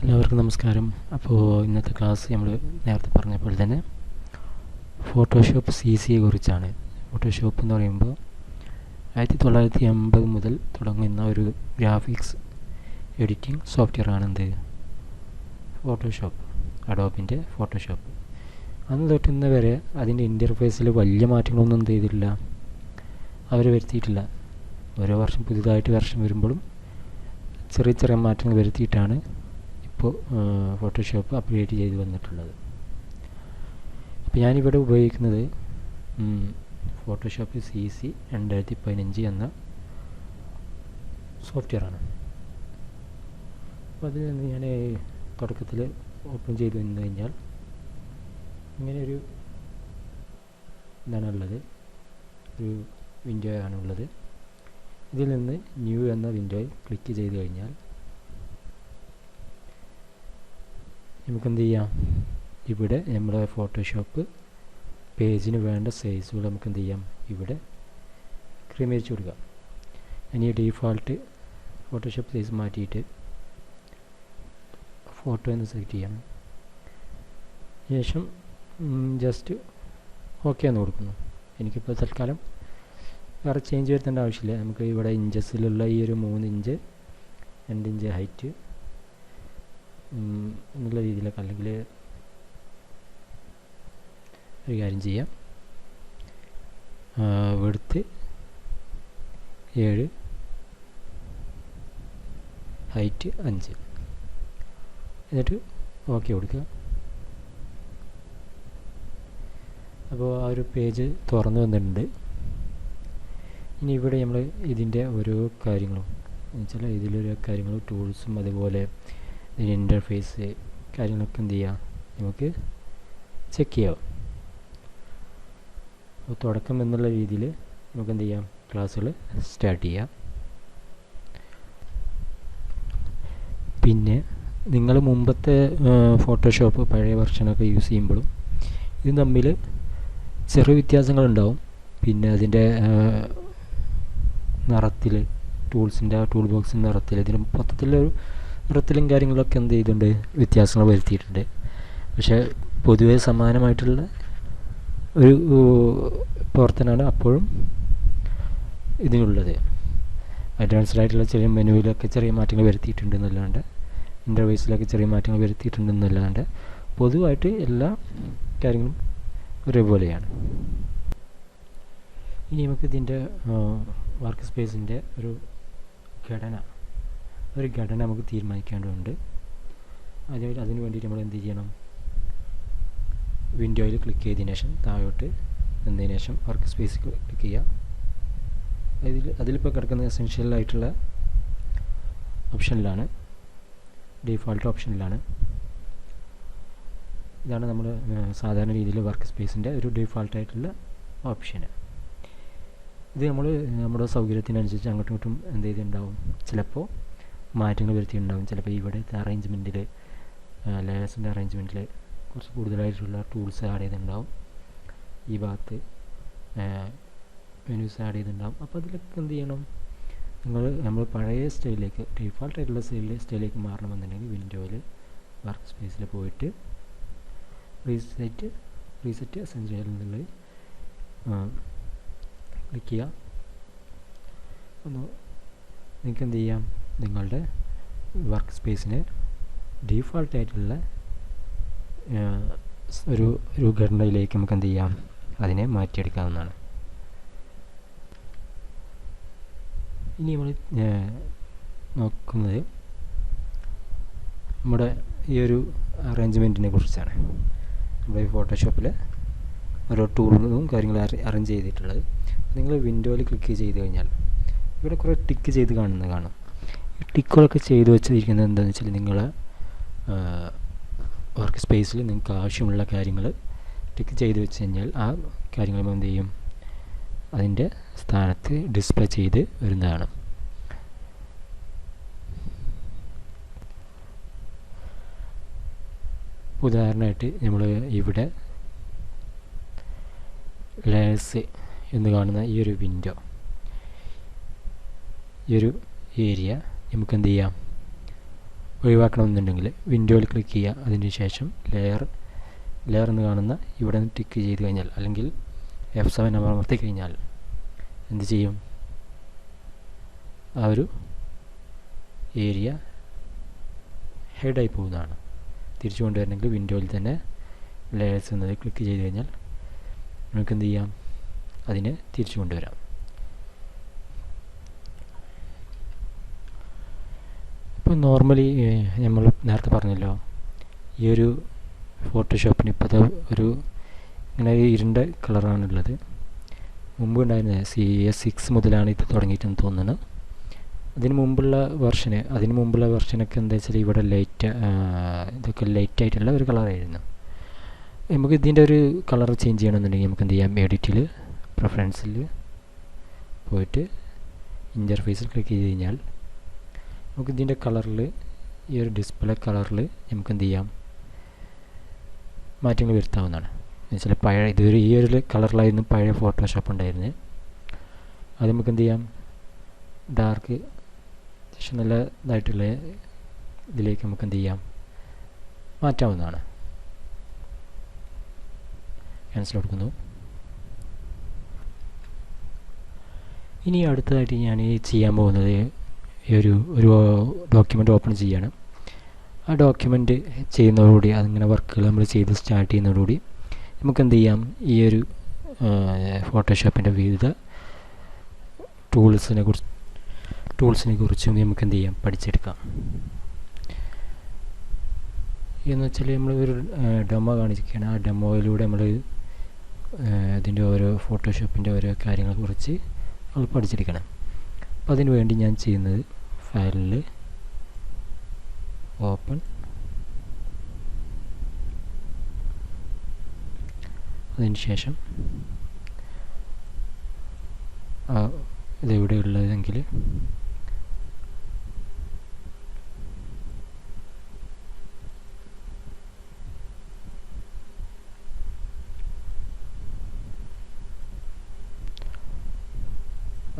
എല്ലാവർക്കും നമസ്കാരം. അപ്പോൾ ഇന്നത്തെ ക്ലാസ് നമ്മൾ നേരത്തെ പറഞ്ഞ പോലെ തന്നെ ഫോട്ടോഷോപ്പ് CC കുറിച്ചാണ്. ഫോട്ടോഷോപ്പ് എന്ന് പറയുമ്പോൾ 1980 മുതൽ തുടങ്ങുന്ന ഒരു ഗ്രാഫിക്സ് എഡിറ്റിംഗ് സോഫ്റ്റ്വെയർ ആണെന്ത് ഫോട്ടോഷോപ്പ്, അഡോബിൻ്റെ ഫോട്ടോഷോപ്പ്. അന്ന് തൊട്ടുന്ന വരെ അതിൻ്റെ ഇൻ്റർഫേസിൽ വലിയ മാറ്റങ്ങളൊന്നും എന്ത് ചെയ്തിട്ടില്ല, അവർ വരുത്തിയിട്ടില്ല. ഓരോ വർഷം പുതിയതായിട്ട് വർഷം വരുമ്പോഴും ചെറിയ ചെറിയ മാറ്റങ്ങൾ വരുത്തിയിട്ടാണ് ഇപ്പോൾ ഫോട്ടോഷോപ്പ് അപ്ഗ്രേഡ് ചെയ്ത് വന്നിട്ടുള്ളത്. അപ്പോൾ ഞാനിവിടെ ഉപയോഗിക്കുന്നത് ഫോട്ടോഷോപ്പ് CC 2015 എന്ന സോഫ്റ്റ്വെയറാണ്. അപ്പോൾ അതിൽ നിന്ന് ഞാൻ തുടക്കത്തിൽ ഓപ്പൺ ചെയ്ത് വന്നു കഴിഞ്ഞാൽ ഇങ്ങനെയൊരു ഇതാണുള്ളത്, ഒരു വിൻഡോ ആണുള്ളത്. ഇതിൽ നിന്ന് ന്യൂ എന്ന വിൻഡോയിൽ ക്ലിക്ക് ചെയ്ത് കഴിഞ്ഞാൽ നമുക്കെന്ത് ചെയ്യാം, ഇവിടെ നമ്മുടെ ഫോട്ടോഷോപ്പ് പേജിന് വേണ്ട സൈസുകൾ നമുക്ക് എന്ത് ചെയ്യാം, ഇവിടെ ക്രമീകരിച്ച് കൊടുക്കാം. ഇനി ഡീഫാൾട്ട് ഫോട്ടോഷോപ്പ് സൈസ് മാറ്റിയിട്ട് ഫോട്ടോ എന്ന് സെലക്ട് ചെയ്യാം. ശേഷം ജസ്റ്റ് ഓക്കെ എന്ന് കൊടുക്കുന്നു. എനിക്കിപ്പോൾ തൽക്കാലം വേറെ ചേഞ്ച് വരുത്തേണ്ട ആവശ്യമില്ല. നമുക്ക് ഇവിടെ ഇഞ്ചസിലുള്ള ഈ ഒരു 3 ഇഞ്ച് 2 ഇഞ്ച് ഹൈറ്റ് എന്നുള്ള രീതിയിലൊക്കെ, അല്ലെങ്കിൽ ഒരു കാര്യം ചെയ്യാം, വെടുത്ത് 7 ഹൈറ്റ് 5 എന്നിട്ട് ഓക്കെ കൊടുക്കുക. അപ്പോൾ ആ ഒരു പേജ് തുറന്നു വന്നിട്ടുണ്ട്. ഇനി ഇവിടെ നമ്മൾ ഇതിൻ്റെ ഓരോ കാര്യങ്ങളും എന്നുവെച്ചാൽ ഇതിലൊരു കാര്യങ്ങളും ടൂൾസും അതുപോലെ ഇതിൻ്റെ ഇൻ്റർഫേസ് കാര്യങ്ങളൊക്കെ എന്ത് ചെയ്യാം, നമുക്ക് ചെക്ക് ചെയ്യാം. അപ്പോൾ തുടക്കം എന്നുള്ള രീതിയിൽ നമുക്ക് എന്ത് ചെയ്യാം, ക്ലാസ്സുകൾ സ്റ്റാർട്ട് ചെയ്യാം. പിന്നെ നിങ്ങൾ മുമ്പത്തെ ഫോട്ടോഷോപ്പ് പഴയ വെർഷനൊക്കെ യൂസ് ചെയ്യുമ്പോഴും ഇത് തമ്മിൽ ചെറിയ വ്യത്യാസങ്ങളുണ്ടാവും. പിന്നെ അതിൻ്റെ നിറത്തിൽ, ടൂൾസിൻ്റെ ടൂൾ ബോക്സിൻ്റെ നിറത്തിൽ, ഇതിന് മൊത്തത്തിലൊരു നിറത്തിലും കാര്യങ്ങളൊക്കെ എന്ത് ചെയ്തിട്ടുണ്ട്, വ്യത്യാസങ്ങൾ വരുത്തിയിട്ടുണ്ട്. പക്ഷേ പൊതുവേ സമാനമായിട്ടുള്ള ഒരു പ്രവർത്തനമാണ് അപ്പോഴും ഇതിനുള്ളത്. അഡ്വാൻസ്ഡ് ആയിട്ടുള്ള ചെറിയ മെനുവിലൊക്കെ ചെറിയ മാറ്റങ്ങൾ വരുത്തിയിട്ടുണ്ട് എന്നല്ലാണ്ട്, ഇൻ്റർവൈസിലൊക്കെ ചെറിയ മാറ്റങ്ങൾ വരുത്തിയിട്ടുണ്ടെന്നല്ലാണ്ട് പൊതുവായിട്ട് എല്ലാ കാര്യങ്ങളും ഒരേപോലെയാണ്. ഇനി നമുക്ക് ഇതിൻ്റെ വർക്ക് സ്പേസിൻ്റെ ഒരു ഘടന നമുക്ക് തീരുമാനിക്കേണ്ടതുണ്ട്. അതിന് വേണ്ടിയിട്ട് നമ്മൾ എന്ത് ചെയ്യണം, വിൻഡോയിൽ ക്ലിക്ക് ചെയ്തതിന് ശേഷം താഴോട്ട് വന്നതിന് ശേഷം വർക്ക് സ്പേസ് ക്ലിക്ക് ചെയ്യുക. അതിലിപ്പോൾ കിടക്കുന്ന എസെൻഷ്യൽ ആയിട്ടുള്ള ഓപ്ഷനിലാണ്, ഡീഫാൾട്ട് ഓപ്ഷനിലാണ്. ഇതാണ് നമ്മൾ സാധാരണ രീതിയിൽ വർക്ക് സ്പേസിൻ്റെ ഒരു ഡീഫാൾട്ടായിട്ടുള്ള ഓപ്ഷന്. ഇത് നമ്മൾ നമ്മുടെ സൗകര്യത്തിനനുസരിച്ച് അങ്ങോട്ടും ഇങ്ങോട്ടും എന്ത് ചെയ്തിട്ടുണ്ടാവും, ചിലപ്പോൾ മാറ്റങ്ങൾ വരുത്തിയിട്ടുണ്ടാവും. ചിലപ്പോൾ ഇവിടുത്തെ അറേഞ്ച്മെൻറ്റിൽ, ലേയേഴ്സിൻ്റെ അറേഞ്ച്മെൻറ്റിൽ കുറച്ച് കൂടുതലായിട്ടുള്ള ടൂൾസ് ആഡ് ചെയ്തിട്ടുണ്ടാവും. ഈ ഭാഗത്ത് മെനൂസ് ആഡ് ചെയ്തിട്ടുണ്ടാവും. അപ്പോൾ അതിലൊക്കെ എന്ത് ചെയ്യണം, നമ്മൾ പഴയ സ്റ്റൈലിലേക്ക്, ഡീഫാൾട്ടായിട്ടുള്ള സ്റ്റൈലിലേക്ക് മാറണമെന്നുണ്ടെങ്കിൽ വിൻഡോയിൽ വർക്ക് സ്പേസിൽ പോയിട്ട് റീസെറ്റ് എസെൻഷ്യൽ എന്നുള്ളത് ക്ലിക്ക് ചെയ്യുക. ഒന്ന് നിങ്ങൾക്ക് എന്ത് ചെയ്യാം, നിങ്ങളുടെ വർക്ക് സ്പേസിന് ഡീഫാൾട്ടായിട്ടുള്ള ഒരു ഘടനയിലേക്ക് നമുക്ക് എന്ത് ചെയ്യാം, അതിനെ മാറ്റിയെടുക്കാവുന്നതാണ്. ഇനി നമ്മൾ നോക്കുന്നത് നമ്മുടെ ഈ ഒരു അറേഞ്ച്മെൻറ്റിനെ കുറിച്ചാണ്. നമ്മുടെ ഫോട്ടോഷോപ്പിൽ ഓരോ ടൂളും കാര്യങ്ങളും അറേഞ്ച് ചെയ്തിട്ടുള്ളത്. നിങ്ങൾ വിൻഡോയിൽ ക്ലിക്ക് ചെയ്ത് കഴിഞ്ഞാൽ ഇവിടെ കുറേ ടിക്ക് ചെയ്ത് കാണാം. ഈ ടിക്കുകളൊക്കെ ചെയ്ത് വെച്ചിരിക്കുന്നത് എന്താണെന്ന് വെച്ചാൽ, നിങ്ങൾ വർക്ക് സ്പേസിൽ നിങ്ങൾക്ക് ആവശ്യമുള്ള കാര്യങ്ങൾ ടിക്ക് ചെയ്ത് വെച്ച് കഴിഞ്ഞാൽ ആ കാര്യങ്ങൾ എന്ത് ചെയ്യും, അതിൻ്റെ സ്ഥാനത്ത് ഡിസ്പ്ലേ ചെയ്ത് വരുന്നതാണ്. ഉദാഹരണമായിട്ട് നമ്മൾ ഇവിടെ ലേയേഴ്സ് എന്ന് കാണുന്ന ഈ ഒരു വിൻഡോ, ഈ ഒരു ഏരിയ നമുക്ക് എന്ത് ചെയ്യാം, ഒഴിവാക്കണമെന്നുണ്ടെങ്കിൽ വിൻഡോയിൽ ക്ലിക്ക് ചെയ്യുക. അതിന് ശേഷം ലെയർ എന്ന് കാണുന്ന ഇവിടെ നിന്ന് ടിക്ക് ചെയ്ത് കഴിഞ്ഞാൽ, അല്ലെങ്കിൽ F7 അമർത്തി കഴിഞ്ഞാൽ എന്ത് ചെയ്യും? ആ ഒരു ഏരിയ ഹെഡായി പോകുന്നതാണ്. തിരിച്ചു കൊണ്ടുവരണമെങ്കിൽ വിൻഡോയിൽ തന്നെ ലെയേഴ്സ് എന്നത് ക്ലിക്ക് ചെയ്ത് കഴിഞ്ഞാൽ നമുക്ക് എന്ത് ചെയ്യാം? അതിനെ തിരിച്ചു കൊണ്ടുവരാം. ഇപ്പോൾ നോർമലി നമ്മൾ നേരത്തെ പറഞ്ഞല്ലോ, ഈ ഒരു ഫോട്ടോഷോപ്പിന് ഇപ്പോഴത്തെ ഒരു ഇങ്ങനെ ഇരുണ്ട കളറാണുള്ളത്. മുമ്പ് ഉണ്ടായിരുന്നത് CS6 മുതലാണ് ഇത് തുടങ്ങിയിട്ടെന്ന് തോന്നുന്നു. അതിന് മുമ്പുള്ള വെർഷനൊക്കെ എന്താ വെച്ചാൽ ഇവിടെ ഇതൊക്കെ ലൈറ്റായിട്ടുള്ള ഒരു കളറായിരുന്നു. നമുക്ക് ഇതിൻ്റെ ഒരു കളർ ചേഞ്ച് ചെയ്യണമെന്നുണ്ടെങ്കിൽ നമുക്ക് എന്ത് ചെയ്യാം? എഡിറ്റിൽ പ്രിഫറൻസിൽ പോയിട്ട് ഇൻ്റർഫേസിൽ ക്ലിക്ക് ചെയ്ത് കഴിഞ്ഞാൽ നമുക്ക് ഇതിൻ്റെ കളറിൽ, ഈ ഒരു ഡിസ്പ്ലേ കളറിൽ നമുക്ക് എന്ത് ചെയ്യാം? മാറ്റങ്ങൾ വരുത്താവുന്നതാണ്. എന്നുവെച്ചാൽ ഈ ഒരു കളറിലായിരുന്നു പഴയ ഫോട്ടോഷോപ്പ് ഉണ്ടായിരുന്നത്. അത് നമുക്ക് എന്ത് ചെയ്യാം? ഡാർക്ക് അത്യാവശ്യം നല്ല ഇതായിട്ടുള്ള ഇതിലേക്ക് നമുക്ക് എന്ത് ചെയ്യാം? മാറ്റാവുന്നതാണ്. ക്യാൻസൽ കൊടുക്കുന്നു. ഇനി അടുത്തതായിട്ട് ഞാൻ ചെയ്യാൻ പോകുന്നത് ഒരു ഡോക്യുമെൻ്റ് ഓപ്പൺ ചെയ്യാണ്. ആ ഡോക്യുമെൻ്റ് ചെയ്യുന്നതോടുകൂടി, അതിങ്ങനെ വർക്കുകൾ നമ്മൾ ചെയ്ത് സ്റ്റാർട്ട് ചെയ്യുന്നതോടുകൂടി നമുക്ക് എന്ത് ചെയ്യാം? ഈ ഒരു ഫോട്ടോഷോപ്പിൻ്റെ വിവിധ ടൂൾസിനെ കുറിച്ചും നമുക്ക് എന്ത് ചെയ്യാം? പഠിച്ചെടുക്കാം. എന്ന് വെച്ചാൽ നമ്മൾ ഒരു ഡെമോ കാണിച്ചിരിക്കുകയാണ്. ആ ഡെമോയിലൂടെ നമ്മൾ ഇതിൻ്റെ ഓരോ ഫോട്ടോഷോപ്പിൻ്റെ ഓരോ കാര്യങ്ങളെക്കുറിച്ച് നമ്മൾ പഠിച്ചെടുക്കണം. അപ്പോൾ അതിന് വേണ്ടി ഞാൻ ചെയ്യുന്നത്, ഫയലിൽ ഓപ്പൺ, അതിന് ശേഷം ഇതെവിടെ ഉള്ളതെങ്കിൽ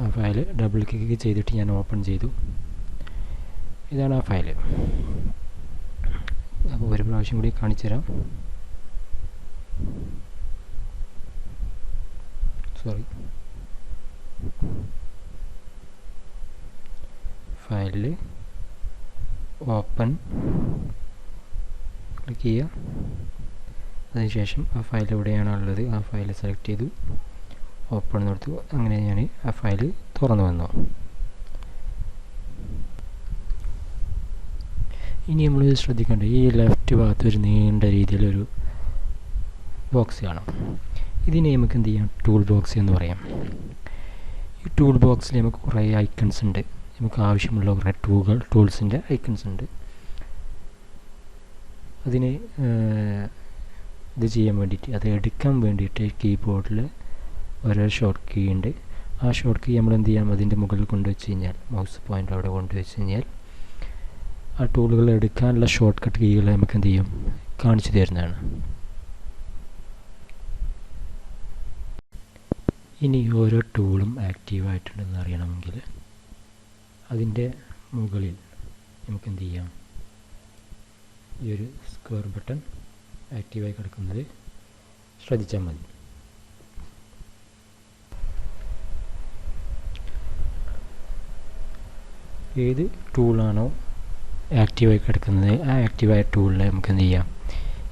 ആ ഫയൽ ഡബിൾ ക്ലിക്ക് ചെയ്തിട്ട് ഞാൻ ഓപ്പൺ ചെയ്തു. ഇതാണ് ആ ഫയൽ. അപ്പോൾ ഒരു പ്രാവശ്യം കൂടി കാണിച്ചു തരാം. ഫയലിൽ ഓപ്പൺ ക്ലിക്ക് ചെയ്യുക. അതിനുശേഷം ആ ഫയൽ എവിടെയാണുള്ളത് ആ ഫയൽ സെലക്ട് ചെയ്തു, ഓപ്പൺ കൊടുത്തു. അങ്ങനെ ഞാൻ ആ ഫയൽ തുറന്നു വന്നു. ഇനി നമ്മൾ ശ്രദ്ധിക്കേണ്ടത്, ഈ ലെഫ്റ്റ് ഭാഗത്ത് ഒരു നീണ്ട രീതിയിലൊരു ബോക്സ് കാണാം. ഇതിനെ നമുക്ക് എന്ത് ചെയ്യാം? ടൂൾ ബോക്സ് എന്ന് പറയാം. ഈ ടൂൾ ബോക്സിൽ നമുക്ക് കുറേ ഐക്കൺസ് ഉണ്ട്. നമുക്ക് ആവശ്യമുള്ള കുറേ ടൂൾസിൻ്റെ ഐക്കൺസ് ഉണ്ട്. അതിന് ഇത് ചെയ്യാൻ വേണ്ടിയിട്ട്, അത് എടുക്കാൻ വേണ്ടിയിട്ട് കീബോർഡിൽ ഓരോ ഷോർട്ട് കീ ഉണ്ട്. ആ ഷോർട്ട് കീ നമ്മൾ എന്ത് ചെയ്യാം? അതിൻ്റെ മുകളിൽ കൊണ്ടുവച്ച് കഴിഞ്ഞാൽ, മൗസ് പോയിൻ്റ് അവിടെ കൊണ്ടുവച്ച് കഴിഞ്ഞാൽ ആ ടൂളുകൾ എടുക്കാനുള്ള ഷോർട്ട് കട്ട് കീകൾ നമുക്ക് എന്ത് ചെയ്യും? കാണിച്ചു തരുന്നതാണ്. ഇനി ഓരോ ടൂളും ആക്റ്റീവായിട്ടുണ്ടെന്ന് അറിയണമെങ്കിൽ അതിൻ്റെ മുകളിൽ നമുക്ക് എന്ത് ചെയ്യാം? ഈ ഒരു സ്ക്വയർ ബട്ടൺ ആക്റ്റീവായി കിടക്കുന്നത് ശ്രദ്ധിച്ചാൽ മതി. ഏത് ടൂളാണോ ആക്റ്റീവായി കിടക്കുന്നത് ആ ആക്റ്റീവായ ടൂളിനെ നമുക്ക് എന്ത് ചെയ്യാം?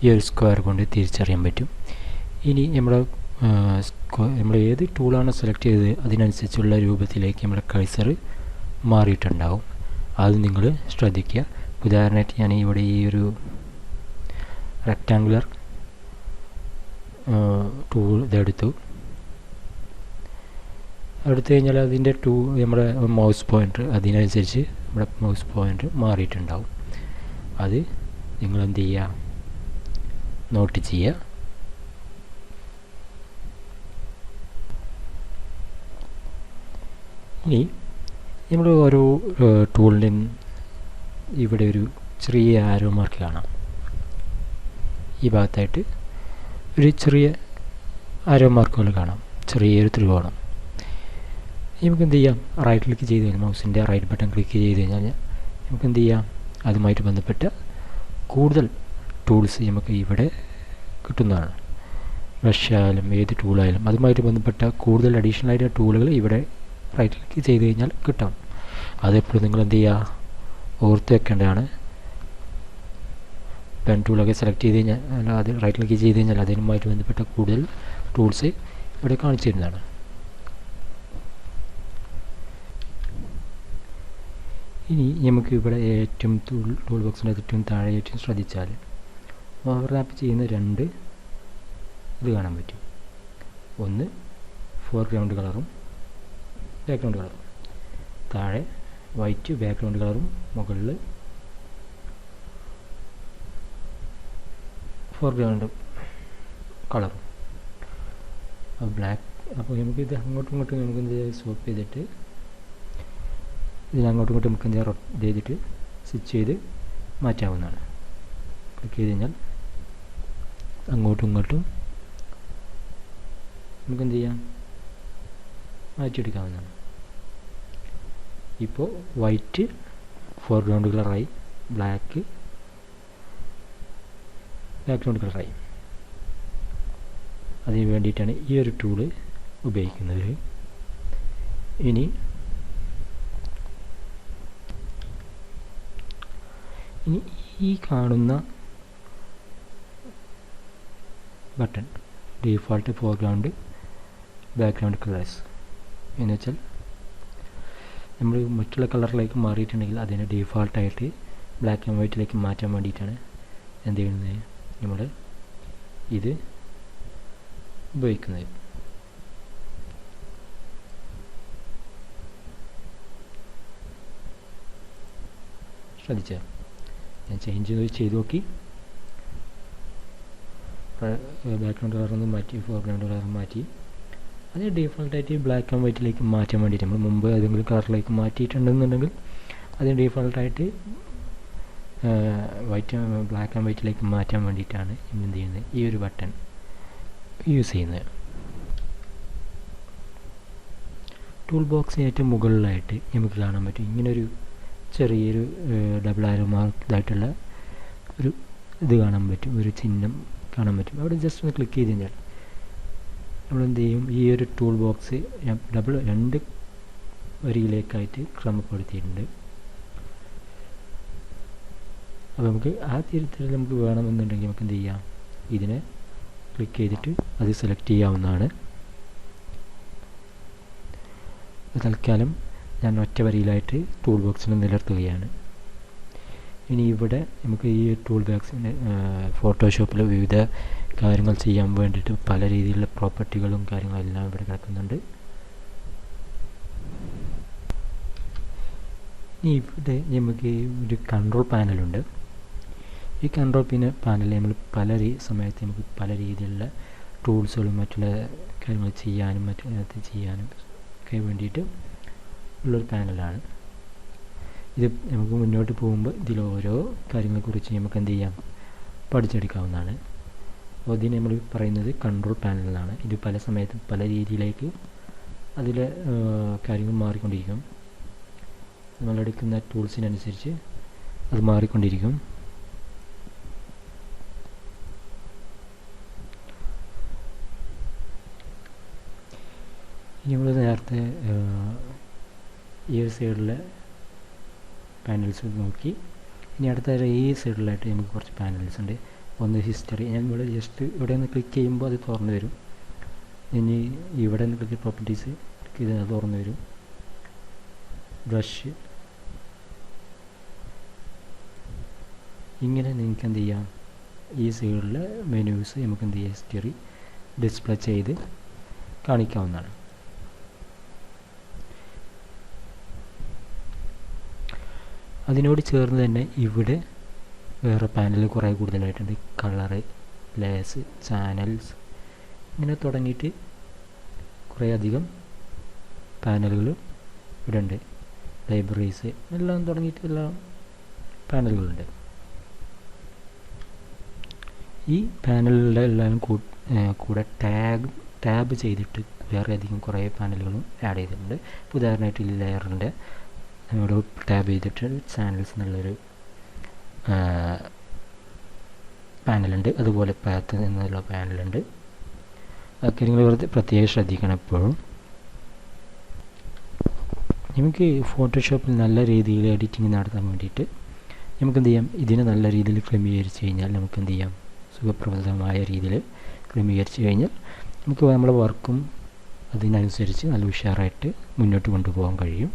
ഈ ഒരു സ്ക്വയർ കൊണ്ട് തിരിച്ചറിയാൻ പറ്റും. ഇനി നമ്മൾ ഏത് ടൂളാണോ സെലക്ട് ചെയ്തത് അതിനനുസരിച്ചുള്ള രൂപത്തിലേക്ക് നമ്മുടെ കഴ്സർ മാറിയിട്ടുണ്ടാവും. അത് നിങ്ങൾ ശ്രദ്ധിക്കുക. ഉദാഹരണമായിട്ട് ഞാൻ ഇവിടെ ഈ ഒരു റെക്റ്റാങ്കുലർ ടൂൾ ഇതെടുത്തു കഴിഞ്ഞാൽ അതിൻ്റെ നമ്മുടെ മൗസ് പോയിൻ്റർ അതിനനുസരിച്ച് നമ്മുടെ മൗസ് പോയിൻ്റർ മാറിയിട്ടുണ്ടാവും. അത് നിങ്ങൾ എന്ത് ചെയ്യുക? നോട്ട് ചെയ്യുക. ഇനി നമ്മൾ ഓരോ ടൂളിൻ്റെയും ഇവിടെ ഒരു ചെറിയ ആരോ മാർക്ക് കാണാം. ഈ ഭാഗത്തായിട്ട് ഒരു ചെറിയ ആരോ മാർക്കുകൾ കാണാം, ചെറിയൊരു ത്രികോണം. നമുക്ക് എന്ത് ചെയ്യാം? റൈറ്റ് ക്ലിക്ക് ചെയ്ത് കഴിഞ്ഞാൽ, മൗസിൻ്റെ റൈറ്റ് ബട്ടൺ ക്ലിക്ക് ചെയ്ത് കഴിഞ്ഞാൽ നമുക്ക് എന്ത് ചെയ്യാം? അതുമായിട്ട് ബന്ധപ്പെട്ട കൂടുതൽ ടൂൾസ് നമുക്ക് ഇവിടെ കിട്ടുന്നതാണ്. ബ്രഷ് ആയാലും ഏത് ടൂളായാലും അതുമായിട്ട് ബന്ധപ്പെട്ട കൂടുതൽ അഡീഷണൽ ആയിട്ട് ടൂളുകൾ ഇവിടെ റൈറ്റ് ക്ലിക്ക് ചെയ്ത് കഴിഞ്ഞാൽ കിട്ടാം. അതെപ്പോഴും നിങ്ങൾ എന്ത് ചെയ്യുക, ഓർത്ത് വെക്കേണ്ടതാണ്. പെൻ ടൂളൊക്കെ സെലക്ട് ചെയ്ത് കഴിഞ്ഞാൽ അത് റൈറ്റ് ക്ലിക്ക് ചെയ്ത് കഴിഞ്ഞാൽ അതിനുമായിട്ട് ബന്ധപ്പെട്ട കൂടുതൽ ടൂൾസ് ഇവിടെ കാണിച്ചു തരുന്നതാണ്. ഇനി നമുക്ക് ഇവിടെ ഏറ്റവും ടൂൾ ബോക്സിൻ്റെ ഏറ്റവും താഴെ ഏറ്റവും ശ്രദ്ധിച്ചാൽ ഓവർലാപ്പ് ചെയ്യുന്ന 2 ഇത് കാണാൻ പറ്റും. ഒന്ന് ഫോർഗ്രൗണ്ട് കളറും ബാക്ക്ഗ്രൗണ്ട് കളറും, താഴെ വൈറ്റ് ബാക്ക്ഗ്രൗണ്ട് കളറും മുകളിൽ ഫോർഗ്രൗണ്ട് കളറും ബ്ലാക്ക്. അപ്പോൾ നമുക്കിത് അങ്ങോട്ടും ഇങ്ങോട്ടും നമുക്ക് എന്ത് സ്വപ്പ് ചെയ്തിട്ട് ഇതിനങ്ങോട്ടും ഇങ്ങോട്ടും നമുക്ക് എന്ത് റൊട്ടേറ്റ് ചെയ്തിട്ട് സ്വിച്ച് ചെയ്ത് മാറ്റാവുന്നതാണ്. ക്ലിക്ക് ചെയ്ത് കഴിഞ്ഞാൽ അങ്ങോട്ടും ഇങ്ങോട്ടും നമുക്ക് എന്ത് ചെയ്യാം, മാറ്റിയെടുക്കാവുന്നതാണ്. ഇപ്പോൾ വൈറ്റ് ഫോർഗ്രൗണ്ട് കളറായി, ബ്ലാക്ക് ബാക്ക്ഗ്രൗണ്ട് കളറായി. അതിന് വേണ്ടിയിട്ടാണ് ഈ ഒരു ടൂള് ഉപയോഗിക്കുന്നത്. ഇനി ഈ കാണുന്ന button default foreground background colours എന്ന് വെച്ചാൽ നമ്മൾ മറ്റുള്ള കളറിലേക്ക് മാറിയിട്ടുണ്ടെങ്കിൽ അതിനെ ഡീഫോൾട്ടായിട്ട് ബ്ലാക്ക് ആൻഡ് വൈറ്റിലേക്ക് മാറ്റാൻ വേണ്ടിയിട്ടാണ് എന്ത് ചെയ്യുന്നത്, നമ്മൾ ഇത് ഉപയോഗിക്കുന്നത്. ശ്രദ്ധിച്ചാൽ ഞാൻ ചേഞ്ച് ചെയ്ത് നോക്കി, ബാക്ക്ഗ്രൗണ്ട് കളറൊന്നും മാറ്റി ഫോർഗ്രൗണ്ട് കളർ മാറ്റി. അത് ഡീഫോൾട്ടായിട്ട് ബ്ലാക്ക് ആൻഡ് വൈറ്റിലേക്ക് മാറ്റാൻ വേണ്ടിയിട്ട് നമ്മൾ മുമ്പ് ഏതെങ്കിലും കളറിലേക്ക് മാറ്റിയിട്ടുണ്ടെന്നുണ്ടെങ്കിൽ അത് ഡീഫോൾട്ടായിട്ട് ബ്ലാക്ക് ആൻഡ് വൈറ്റിലേക്ക് മാറ്റാൻ വേണ്ടിയിട്ടാണ് എന്ത് ചെയ്യുന്നത്, ഈ ഒരു ബട്ടൺ യൂസ് ചെയ്യുന്നത്. ടൂൾ ബോക്സിന് ഏറ്റവും മുകളിലായിട്ട് നമുക്ക് കാണാൻ പറ്റും ഇങ്ങനൊരു ചെറിയൊരു ഡബിൾ ആരോ മാർക്ക് ഇതായിട്ടുള്ള ഒരു ഇത് കാണാൻ പറ്റും, ഒരു ചിഹ്നം കാണാൻ പറ്റും. അവിടെ ജസ്റ്റ് ഒന്ന് ക്ലിക്ക് ചെയ്ത് കഴിഞ്ഞാൽ നമ്മളെന്ത് ചെയ്യും, ഈ ഒരു ടൂൾ ബോക്സ് 2 വരിയിലേക്കായിട്ട് ക്രമപ്പെടുത്തിയിട്ടുണ്ട്. അപ്പോൾ നമുക്ക് ആ തരത്തിൽ നമുക്ക് വേണമെന്നുണ്ടെങ്കിൽ നമുക്ക് എന്ത് ചെയ്യാം, ഇതിനെ ക്ലിക്ക് ചെയ്തിട്ട് അത് സെലക്ട് ചെയ്യാവുന്നതാണ്. തൽക്കാലം ഞാൻ ഒറ്റ വരിയിലായിട്ട് ടൂൾ ബോക്സിനെ നിലനിർത്തുകയാണ്. ഇനി ഇവിടെ നമുക്ക് ഈ ടൂൾ ബോക്സിൻ്റെ ഫോട്ടോഷോപ്പിൽ വിവിധ കാര്യങ്ങൾ ചെയ്യാൻ വേണ്ടിയിട്ട് പല രീതിയിലുള്ള പ്രോപ്പർട്ടികളും കാര്യങ്ങളെല്ലാം ഇവിടെ കിടക്കുന്നുണ്ട്. ഇനി ഇവിടെ നമുക്ക് ഒരു കൺട്രോൾ പാനലുണ്ട്. ഈ കൺട്രോൾ പാനലിൽ നമ്മൾ പല സമയത്ത് നമുക്ക് പല രീതിയിലുള്ള ടൂൾസുകളും മറ്റുള്ള കാര്യങ്ങൾ ചെയ്യാനും മറ്റു ചെയ്യാനും ഒക്കെ വേണ്ടിയിട്ട് ഉള്ളൊരു പാനലാണ് ഇത്. നമുക്ക് മുന്നോട്ട് പോകുമ്പോൾ ഇതിൽ ഓരോ കാര്യങ്ങളെക്കുറിച്ച് നമുക്ക് എന്ത് ചെയ്യാം, പഠിച്ചെടുക്കാവുന്നതാണ്. അപ്പോൾ ഇതിന് നമ്മൾ പറയുന്നത് കൺട്രോൾ പാനലിലാണ്. ഇത് പല സമയത്തും പല രീതിയിലേക്ക് അതിലെ കാര്യങ്ങൾ മാറിക്കൊണ്ടിരിക്കും. നമ്മളെടുക്കുന്ന ടൂൾസിനനുസരിച്ച് അത് മാറിക്കൊണ്ടിരിക്കും. ഇനി നമ്മൾ നേരത്തെ ഈ ഒരു സൈഡിലെ പാനൽസ് നോക്കി. ഇനി അടുത്ത ഈ സൈഡിലായിട്ട് നമുക്ക് കുറച്ച് പാനൽസ് ഉണ്ട്. ഒന്ന് ഹിസ്റ്ററി, ഞാൻ ഇവിടെ ജസ്റ്റ് ഇവിടെ ഒന്ന് ക്ലിക്ക് ചെയ്യുമ്പോൾ അത് തുറന്നു വരും. ഇനി ഇവിടെ നിന്ന് ക്ലിക്ക് പ്രോപ്പർട്ടീസ് ക്ലിക്ക് ചെയ്താൽ അത് തുറന്നു വരും. ബ്രഷ്, ഇങ്ങനെ നിങ്ങൾക്ക് എന്ത് ചെയ്യാം, ഈ സൈഡിലെ മെനൂസ് നമുക്ക് എന്ത് ചെയ്യാം, ഹിസ്റ്ററി ഡിസ്പ്ലേ ചെയ്ത് കാണിക്കാവുന്നതാണ്. അതിനോട് ചേർന്ന് തന്നെ ഇവിടെ വേറെ പാനൽ കുറേ കൂടുതലായിട്ടുണ്ട്. കളറ്, ലേസ്, ചാനൽസ്, ഇങ്ങനെ തുടങ്ങിയിട്ട് കുറേ അധികം പാനലുകൾ ഇവിടെ ഉണ്ട്. ലൈബ്രറീസ് എല്ലാം തുടങ്ങിയിട്ട് എല്ലാം പാനലുകളുണ്ട്. ഈ പാനലുകളുടെ എല്ലാം കൂടെ ടാബ് ചെയ്തിട്ട് വേറെ അധികം കുറേ പാനലുകളും ആഡ് ചെയ്തിട്ടുണ്ട്. ഉദാഹരണമായിട്ട് ഈ ലെയറിൻ്റെ ഇവിടെ ടാബ് ചെയ്തിട്ട് ചാനൽസ് എന്നുള്ളൊരു പാനലുണ്ട്, അതുപോലെ പാത്ത് എന്നുള്ള പാനലുണ്ട്. അതൊക്കെ നിങ്ങൾ പ്രത്യേകം ശ്രദ്ധിക്കണം എപ്പോഴും. നമുക്ക് ഫോട്ടോഷോപ്പിൽ നല്ല രീതിയിൽ എഡിറ്റിംഗ് നടത്താൻ വേണ്ടിയിട്ട് നമുക്ക് എന്ത് ചെയ്യാം, ഇതിനെ നല്ല രീതിയിൽ ക്രമീകരിച്ച് കഴിഞ്ഞാൽ നമുക്ക് എന്ത് ചെയ്യാം, സുഖപ്രദമായ രീതിയിൽ ക്രമീകരിച്ച് കഴിഞ്ഞാൽ നമുക്ക് നമ്മുടെ വർക്കും അതിനനുസരിച്ച് നല്ല ഉഷാറായിട്ട് മുന്നോട്ട് കൊണ്ടുപോകാൻ കഴിയും.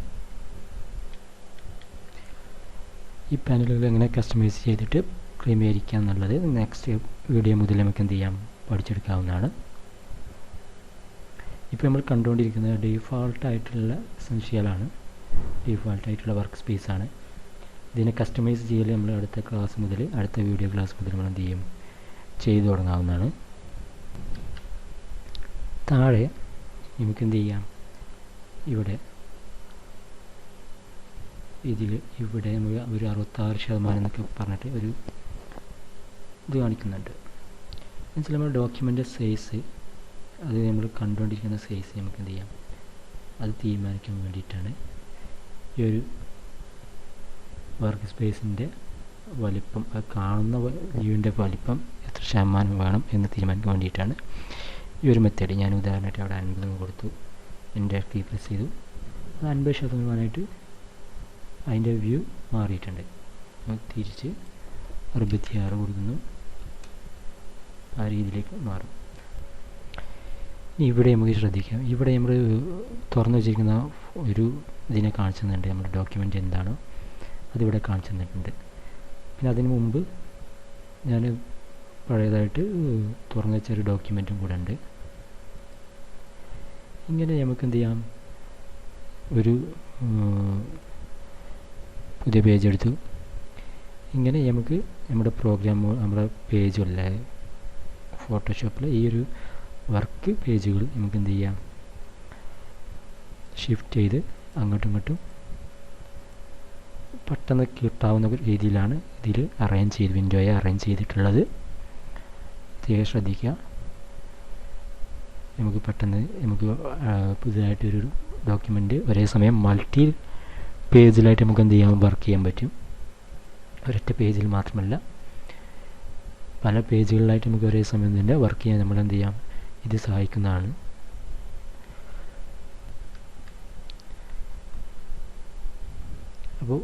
ഈ പാനലുകൾ എങ്ങനെ കസ്റ്റമൈസ് ചെയ്തിട്ട് ക്രമീകരിക്കുക എന്നുള്ളത് നെക്സ്റ്റ് വീഡിയോ മുതൽ നമുക്ക് എന്ത് ചെയ്യാം, പഠിച്ചെടുക്കാവുന്നതാണ്. ഇപ്പോൾ നമ്മൾ കണ്ടുകൊണ്ടിരിക്കുന്നത് ഡീഫാൾട്ടായിട്ടുള്ള എസെൻഷ്യലാണ്, ഡീഫാൾട്ടായിട്ടുള്ള വർക്ക് സ്പേസാണ്. ഇതിനെ കസ്റ്റമൈസ് ചെയ്യൽ നമ്മൾ അടുത്ത ക്ലാസ് മുതൽ, അടുത്ത വീഡിയോ ക്ലാസ് മുതൽ നമ്മൾ എന്ത് ചെയ്യും, ചെയ്തു തുടങ്ങാവുന്നതാണ്. താഴെ നമുക്ക് എന്ത് ചെയ്യാം, ഇവിടെ ഇവിടെ നമുക്ക് ഒരു 66% എന്നൊക്കെ പറഞ്ഞിട്ട് ഒരു ഇത് കാണിക്കുന്നുണ്ട്. എന്നുവെച്ചാൽ നമ്മൾ ഡോക്യുമെൻ്റ് സൈസ്, അത് നമ്മൾ കണ്ടുകൊണ്ടിരിക്കുന്ന സൈസ് നമുക്ക് എന്ത് ചെയ്യാം, അത് തീരുമാനിക്കാൻ വേണ്ടിയിട്ടാണ് ഈ ഒരു വർക്ക് സ്പേസിൻ്റെ വലിപ്പം, അത് കാണുന്ന വ്യൂവിൻ്റെ വലിപ്പം എത്ര ശതമാനം വേണം എന്ന് തീരുമാനിക്കാൻ വേണ്ടിയിട്ടാണ് ഈ ഒരു മെത്തേഡ്. ഞാൻ ഉദാഹരണമായിട്ട് അവിടെ 50 കൊടുത്തു, എൻ്റർ കീ പ്രസ് ചെയ്തു, അത് 50% അതിൻ്റെ വ്യൂ മാറിയിട്ടുണ്ട്. തിരിച്ച് 66 കൊടുക്കുന്നു, ആ രീതിയിലേക്ക് മാറും. ഇനി ഇവിടെ നമുക്ക് ശ്രദ്ധിക്കാം, ഇവിടെ നമ്മൾ തുറന്നു വെച്ചിരിക്കുന്ന ഒരു ഇതിനെ കാണിച്ചു തന്നിട്ടുണ്ട്, നമ്മുടെ ഡോക്യുമെൻ്റ് എന്താണോ അതിവിടെ കാണിച്ചു തന്നിട്ടുണ്ട്. പിന്നെ അതിന് മുമ്പ് ഞാൻ പഴയതായിട്ട് തുറന്നു വെച്ച ഒരു ഡോക്യുമെൻറ്റും കൂടെ ഉണ്ട്. ഇങ്ങനെ നമുക്ക് എന്ത് ചെയ്യാം, ഒരു പുതിയ പേജ് എടുത്തു. ഇങ്ങനെ നമുക്ക് നമ്മുടെ പ്രോഗ്രാം, നമ്മുടെ പേജുള്ള ഫോട്ടോഷോപ്പിൽ ഈ ഒരു വർക്ക് പേജുകൾ നമുക്ക് എന്ത് ചെയ്യാം, ഷിഫ്റ്റ് ചെയ്ത് അങ്ങോട്ടും ഇങ്ങോട്ടും പെട്ടെന്ന് കിട്ടാവുന്ന രീതിയിലാണ് ഇതിൽ അറേഞ്ച് ചെയ്ത്, വിൻഡോയെ അറേഞ്ച് ചെയ്തിട്ടുള്ളത്. പ്രത്യേകം ശ്രദ്ധിക്കുക. നമുക്ക് പെട്ടെന്ന് നമുക്ക് പുതുതായിട്ടൊരു ഡോക്യുമെൻ്റ് ഒരേ സമയം മൾട്ടി പേജിലായിട്ട് നമുക്ക് എന്ത് ചെയ്യാൻ, വർക്ക് ചെയ്യാൻ പറ്റും. ഒരൊറ്റ പേജിൽ മാത്രമല്ല, പല പേജുകളിലായിട്ട് നമുക്ക് ഒരേ സമയം തന്നെ വർക്ക് ചെയ്യാൻ നമ്മൾ എന്ത് ചെയ്യാം, ഇത് സഹായിക്കുന്നതാണ്. അപ്പോൾ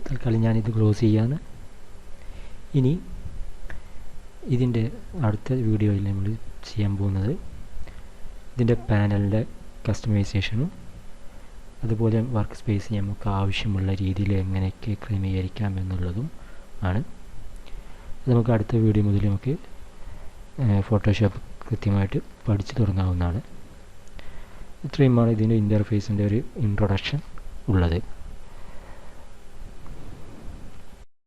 തൽക്കാലം ഞാനിത് ക്ലോസ് ചെയ്യാണ്. ഇനി ഇതിൻ്റെ അടുത്ത വീഡിയോയിൽ നമ്മൾ ചെയ്യാൻ പോകുന്നത് ഇതിൻ്റെ പാനലിൻ്റെ കസ്റ്റമൈസേഷനും അതുപോലെ വർക്ക് സ്പേസ് നമുക്ക് ആവശ്യമുള്ള രീതിയിൽ എങ്ങനെയൊക്കെ ക്രമീകരിക്കാം എന്നുള്ളതും ആണ്. അത് നമുക്ക് അടുത്ത വീഡിയോ മുതൽ നമുക്ക് ഫോട്ടോഷോപ്പ് കൃത്യമായിട്ട് പഠിച്ചു തുടങ്ങാവുന്നതാണ്. ഇത്രയുമാണ് ഇതിൻ്റെ ഇൻ്റർഫേസിൻ്റെ ഒരു ഇൻട്രൊഡക്ഷൻ ഉള്ളത്.